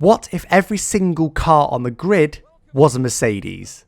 What if every single car on the grid was a Mercedes?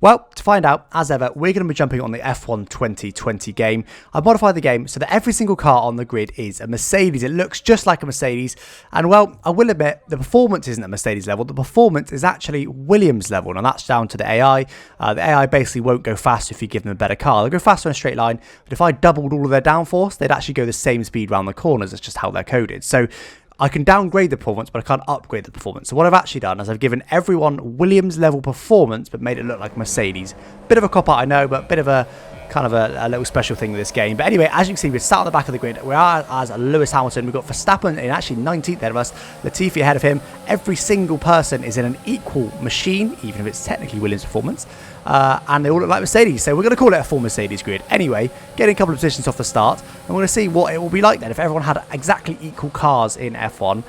Well, to find out, as ever, we're going to be jumping on the F1 2020 game. I've modified the game so that every single car on the grid is a Mercedes. It looks just like a Mercedes. And, well, I will admit, the performance isn't at Mercedes level. The performance is actually Williams level, and that's down to the AI. The AI basically won't go faster if you give them a better car. They'll go faster in a straight line, but if I doubled all of their downforce, they'd actually go the same speed around the corners. That's just how they're coded. So I can downgrade the performance, but I can't upgrade the performance. So what I've actually done is I've given everyone Williams level performance, but made it look like Mercedes. Bit of a cop-out, I know, but bit of a kind of a little special thing with this game. But anyway, as you can see, we're sat on the back of the grid. We are as Lewis Hamilton. We've got Verstappen in actually 19th ahead of us, Latifi ahead of him. Every single person is in an equal machine, even if it's technically Williams performance. And they all look like Mercedes, so we're going to call it a full Mercedes grid. Anyway, getting a couple of positions off the start, and we're going to see what it will be like then if everyone had exactly equal cars in F1.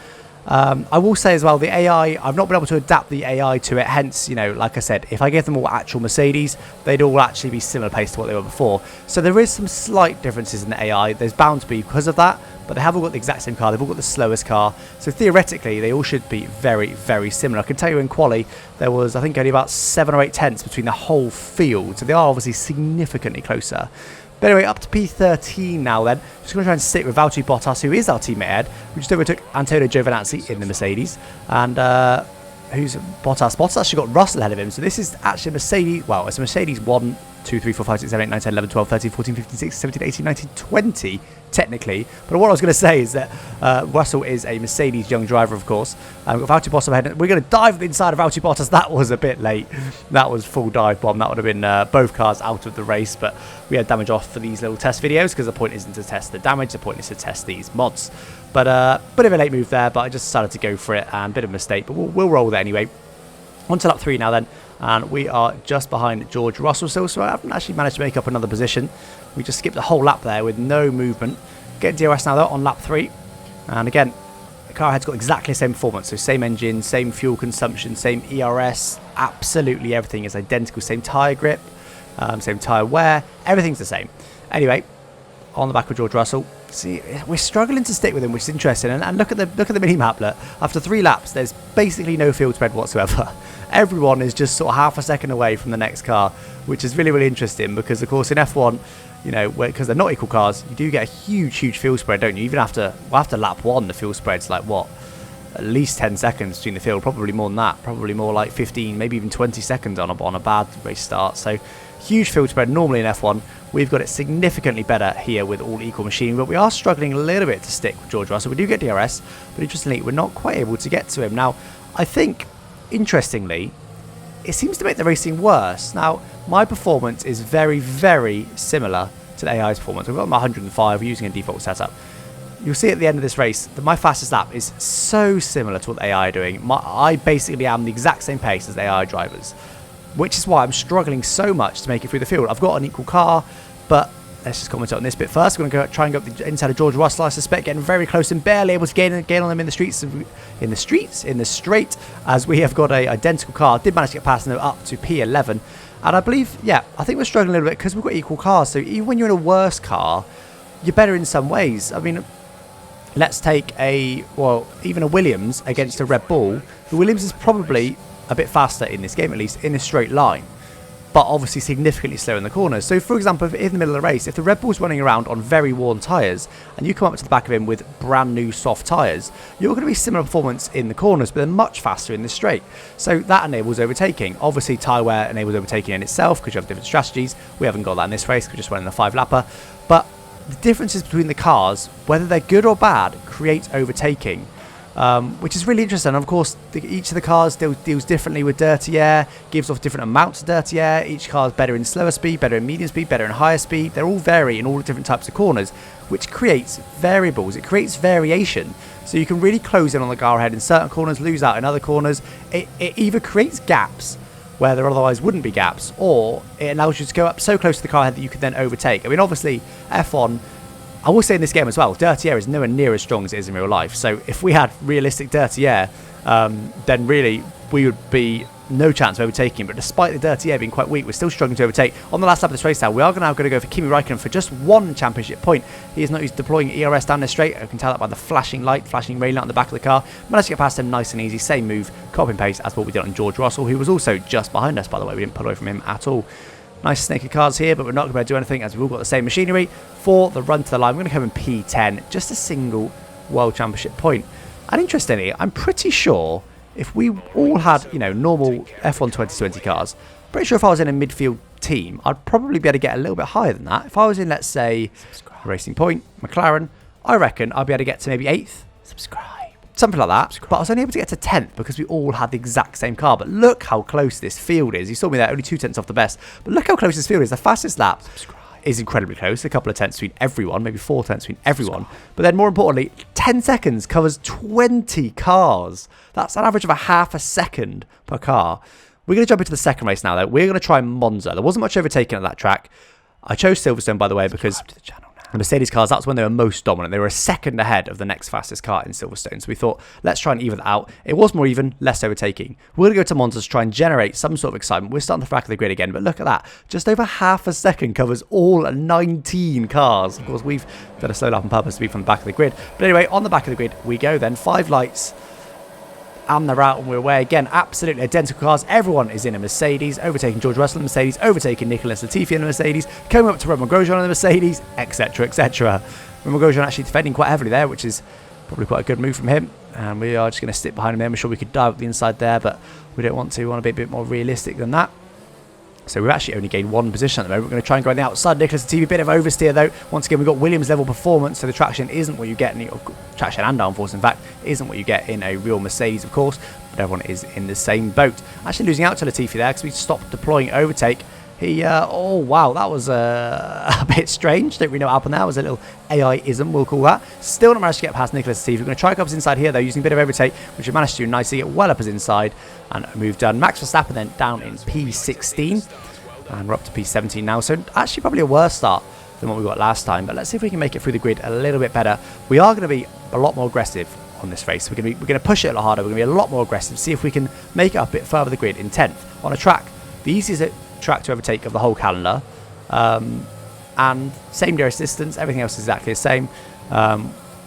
I will say as well, the AI, I've not been able to adapt the AI to it, hence, you know, like I said, if I gave them all actual Mercedes, they'd all actually be similar pace to what they were before. So there is some slight differences in the AI, there's bound to be because of that, but they have all got the exact same car, they've all got the slowest car, so theoretically they all should be very, very similar. I can tell you in quali, there was, I think, only about 7 or 8 tenths between the whole field, so they are obviously significantly closer. But anyway, up to P13 now then. Just going to try and stick with Valtteri Bottas, who is our teammate Ed. We just overtook Antonio Giovinazzi in the Mercedes. And who's Bottas? Bottas actually got Russell ahead of him. So this is actually a Mercedes. Well, it's a Mercedes 1, 2, 3, 4, 5, 6, 7, 8, 9, 10, 11, 12, 13, 14, 15, 16, 17, 18, 19, 20, technically. But what I was going to say is that Russell is a Mercedes young driver, of course. We've got Valtteri Bottas ahead. We're going to dive inside of Valtteri Bottas. That was a bit late. That was full dive bomb. That would have been both cars out of the race. But we had damage off for these little test videos because the point isn't to test the damage. The point is to test these mods. But bit of a late move there, but I just decided to go for it. And bit of a mistake, but we'll roll with it anyway. On to lap 3 now then. And we are just behind George Russell still, so I haven't actually managed to make up another position. We just skipped a whole lap there with no movement. Get DRS now though on lap 3. And again, the car ahead's got exactly the same performance. So same engine, same fuel consumption, same ERS. Absolutely everything is identical. Same tyre grip, same tyre wear. Everything's the same. Anyway, on the back of George Russell. See, we're struggling to stick with him, which is interesting. And look at the mini map. Look, after 3 laps, there's basically no field spread whatsoever. Everyone is just sort of half a second away from the next car, which is really, really interesting because, of course, in F1, you know, because they're not equal cars, you do get a huge, huge field spread, don't you? Even after lap 1, the field spread's like, what, at least 10 seconds between the field, probably more than that, probably more like 15, maybe even 20 seconds on a bad race start. So huge field spread normally in F1. We've got it significantly better here with all equal machine, but we are struggling a little bit to stick with George Russell. We do get DRS, but interestingly, we're not quite able to get to him. Now, I think, interestingly, it seems to make the racing worse. Now, my performance is very, very similar to the AI's performance. We've got my 105, we're using a default setup. You'll see at the end of this race that my fastest lap is so similar to what the AI are doing. I basically am the exact same pace as the AI drivers, which is why I'm struggling so much to make it through the field. I've got an equal car, but let's just comment on this bit first. We're going to try and go up the inside of George Russell, I suspect, getting very close and barely able to gain on him in the straight, as we have got a identical car. Did manage to get past him up to P11. And I believe, yeah, I think we're struggling a little bit because we've got equal cars. So even when you're in a worse car, you're better in some ways. I mean, let's take even a Williams against a Red Bull. The Williams is probably a bit faster in this game, at least in a straight line, but obviously significantly slower in the corners. So for example, if in the middle of the race, if the Red Bull's running around on very worn tyres and you come up to the back of him with brand new soft tyres, you're going to be similar performance in the corners, but they're much faster in the straight. So that enables overtaking. Obviously tyre wear enables overtaking in itself because you have different strategies. We haven't got that in this race because we're just running the 5-lapper, but the differences between the cars, whether they're good or bad, create overtaking. Which is really interesting. And of course, each of the cars deals differently with dirty air, gives off different amounts of dirty air. Each car is better in slower speed, better in medium speed, better in higher speed. They all vary in all the different types of corners, which creates variables. It creates variation. So you can really close in on the car ahead in certain corners, lose out in other corners. It either creates gaps where there otherwise wouldn't be gaps, or it allows you to go up so close to the car ahead that you can then overtake. I mean, obviously, F1, I will say in this game as well, dirty air is nowhere near as strong as it is in real life. So if we had realistic dirty air, then really we would be no chance of overtaking, but despite the dirty air being quite weak, we're still struggling to overtake. On the last lap of this race now, we are now going to go for Kimi Räikkönen for just 1 championship point. He is not used deploying ERS down the straight. I can tell that by the flashing light, flashing rail light on the back of the car. Managed to get past him nice and easy. Same move, copy and paste as what we did on George Russell, who was also just behind us, by the way. We didn't pull away from him at all. Nice snaky cars here, but we're not going to do anything as we've all got the same machinery. For the run to the line, we're going to come in P10, just a single World Championship point. And interestingly, I'm pretty sure if we all had, you know, normal F1 2020 cars, pretty sure if I was in a midfield team, I'd probably be able to get a little bit higher than that. If I was in, let's say, Racing Point, McLaren, I reckon I'd be able to get to maybe 8th. Something like that. But I was only able to get to 10th because we all had the exact same car. But look how close this field is. You saw me there, only 2 tenths off the best. But look how close this field is. The fastest lap is incredibly close. A couple of tenths between everyone, maybe 4 tenths between everyone. But then more importantly, 10 seconds covers 20 cars. That's an average of a half a second per car. We're going to jump into the second race now, though. We're going to try Monza. There wasn't much overtaking at that track. I chose Silverstone, by the way, because the Mercedes cars, that's when they were most dominant. They were a second ahead of the next fastest car in Silverstone. So we thought, let's try and even that out. It was more even, less overtaking. We're going to go to Monza to try and generate some sort of excitement. We're starting the back of the grid again, but look at that. Just over half a second covers all 19 cars. Of course, we've done a slow lap on purpose to be from the back of the grid. But anyway, on the back of the grid, we go then. 5 lights. And they're out and we're away again. Absolutely identical cars. Everyone is in a Mercedes, overtaking George Russell in a Mercedes, overtaking Nicholas Latifi in a Mercedes, coming up to Romain Grosjean in a Mercedes, etc, etc. Romain Grosjean actually defending quite heavily there, which is probably quite a good move from him. And we are just going to sit behind him there. I'm sure we could dive up the inside there, but we don't want to. We want to be a bit more realistic than that. So we've actually only gained 1 position at the moment. We're going to try and go on the outside. Nicholas Latifi, bit of oversteer though. Once again, we've got Williams level performance, so the traction isn't what you get in traction and downforce, in fact, isn't what you get in a real Mercedes, of course. But everyone is in the same boat. Actually losing out to Latifi there because we stopped deploying overtake. Oh wow, that was a bit strange. Don't really know what happened there. It was a little AI-ism, we'll call that. Still not managed to get past Nicholas Latifi. We're going to try and up his inside here though, using a bit of overtake, which we managed to do nicely, get well up his inside, and a move done. Max Verstappen then down in P16. And we're up to P17 now, so actually probably a worse start than what we got last time. But let's see if we can make it through the grid a little bit better. We are going to be a lot more aggressive on this race. We're going to push it a lot harder. We're going to be a lot more aggressive. See if we can make it up a bit further the grid in 10th on a track, the easiest track to overtake of the whole calendar. And same nearest distance. Everything else is exactly the same.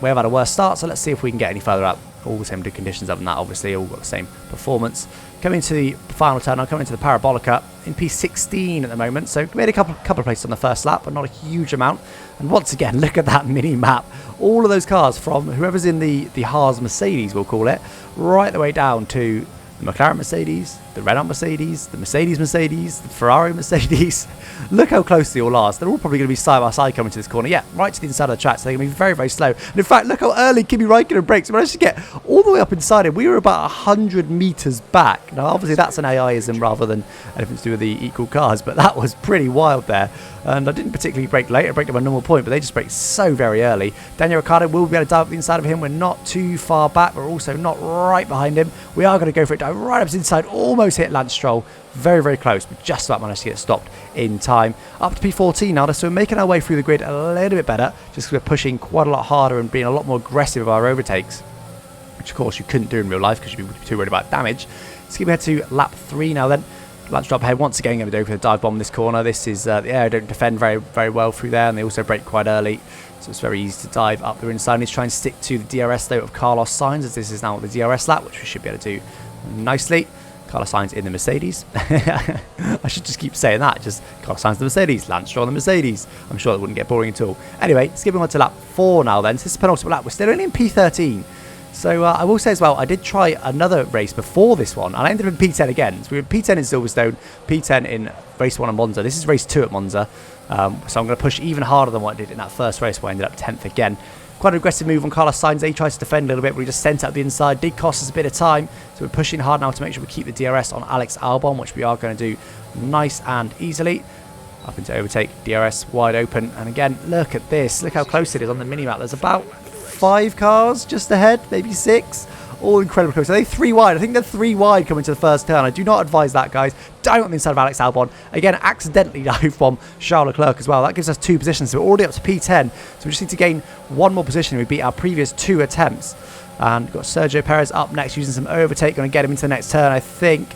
We have had a worse start, so let's see if we can get any further out. All the same conditions other than that, obviously, all got the same performance. Coming to the final turn, I'm coming to the Parabolica in P16 at the moment. So we made a couple of places on the first lap, but not a huge amount. And once again, look at that mini map. All of those cars from whoever's in the Haas Mercedes, we'll call it, right the way down to the McLaren Mercedes, the Renault Mercedes, the Mercedes Mercedes, the Ferrari Mercedes. Look how close they all are. So they're all probably going to be side by side coming to this corner. Yeah, right to the inside of the track. So they're going to be very, very slow. And in fact, look how early Kimi Räikkönen brakes. We managed to get all the way up inside him. We were about 100 meters back. Now, obviously, that's an AI-ism rather than anything to do with the equal cars. But that was pretty wild there. And I didn't particularly brake late. I braked at my normal point, but they just braked so very early. Daniel Ricciardo will be able to dive up the inside of him. We're not too far back. We're also not right behind him. We are going to go for it. Dive right up his inside. Almost hit Lance Stroll. Very, very close, but just about managed to get stopped in time. Up to P14 now, so we're making our way through the grid a little bit better, just because we're pushing quite a lot harder and being a lot more aggressive with our overtakes, which of course you couldn't do in real life because you'd be too worried about damage. Let's give ahead to lap 3 now then. Lance drop ahead once again, going to go for the dive bomb in this corner. This is the air don't defend very, very well through there, and they also brake quite early, so it's very easy to dive up the inside. He's trying to stick to the DRS though of Carlos Sainz, as this is now the DRS lap, which we should be able to do nicely. Carlos Sainz in the Mercedes. I should just keep saying that. Just Carlos Sainz the Mercedes, Lance Stroll the Mercedes. I'm sure that wouldn't get boring at all. Anyway, skipping on to lap 4 now then. So this is the penultimate lap. We're still only in P13. So I will say as well, I did try another race before this one, and I ended up in P10 again. So we were P10 in Silverstone, P10 in race 1 at Monza. This is race 2 at Monza. So I'm going to push even harder than what I did in that first race where I ended up 10th again. Quite an aggressive move on Carlos Sainz. He tries to defend a little bit, but he just sent out the inside. Did cost us a bit of time, so we're pushing hard now to make sure we keep the DRS on Alex Albon, which we are going to do nice and easily. Up into overtake, DRS wide open, and again, look at this. Look how close it is on the mini-map. There's about 5 cars just ahead, maybe 6. All incredibly close. Are they 3 wide? I think they're 3 wide coming to the first turn. I do not advise that, guys. Down on the inside of Alex Albon. Again, accidentally dive bomb Charles Leclerc as well. That gives us 2 positions. So we're already up to P10. So we just need to gain 1 more position. We beat our previous 2 attempts. And we've got Sergio Perez up next using some overtake. Going to get him into the next turn, I think.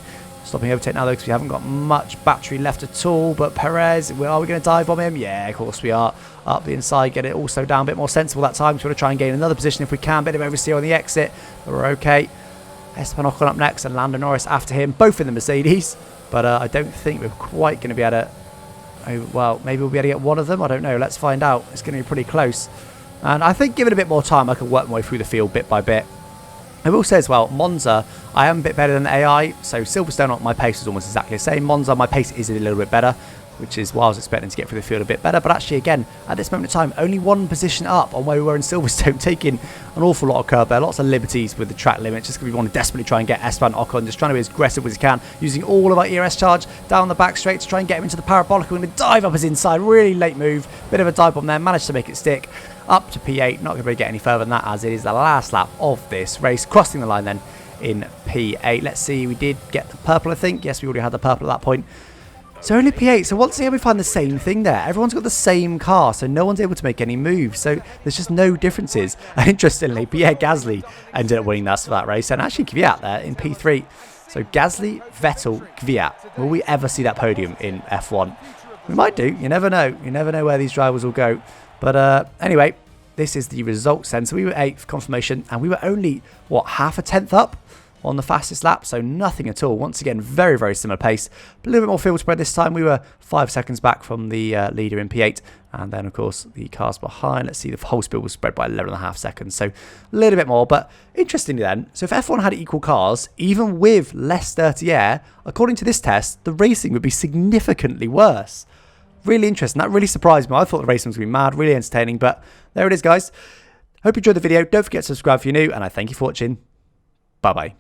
Stopping overtake now though because we haven't got much battery left at all. But Perez, are we going to dive bomb him? Yeah, of course we are. Up the inside, get it all slowed down a bit more sensible that time. So we're going to try and gain another position if we can. Bit of oversteer on the exit, but we're okay. Esteban Ocon up next and Lando Norris after him, both in the Mercedes. But I don't think we're quite going to be able to... Oh, well, maybe we'll be able to get one of them. I don't know. Let's find out. It's going to be pretty close. And I think given a bit more time, I can work my way through the field bit by bit. I will say as well, Monza, I am a bit better than AI. So Silverstone, my pace is almost exactly the same. Monza, my pace is a little bit better, which is why I was expecting to get through the field a bit better. But actually, again, at this moment in time, only one position up on where we were in Silverstone, taking an awful lot of curb there. Lots of liberties with the track limits, just because we want to desperately try and get Esteban Ocon, just trying to be as aggressive as we can, using all of our ERS charge down the back straight to try and get him into the parabolic. We're going to dive up his inside, really late move, bit of a dive bomb there, managed to make it stick. Up to P8, not going to be able to get any further than that as it is the last lap of this race. Crossing the line then in P8. Let's see, we did get the purple, I think. Yes, we already had the purple at that point. So only P8. So once again, we find the same thing there. Everyone's got the same car, so no one's able to make any moves. So there's just no differences. And interestingly, Pierre Gasly ended up winning that race. And actually, Kvyat there in P3. So Gasly, Vettel, Kvyat. Will we ever see that podium in F1? We might do. You never know. You never know where these drivers will go. But anyway, this is the results then. So we were 8th confirmation, and we were only, what, half a tenth up on the fastest lap, so nothing at all. Once again, very, very similar pace, but a little bit more field spread this time. We were 5 seconds back from the leader in P8, and then, of course, the cars behind. Let's see, the whole speed was spread by 11.5 seconds, so a little bit more. But interestingly then, so if F1 had equal cars, even with less dirty air, according to this test, the racing would be significantly worse. Really interesting. That really surprised me. I thought the racing was going to be mad, really entertaining, but there it is, guys. Hope you enjoyed the video. Don't forget to subscribe if you're new, and I thank you for watching. Bye-bye.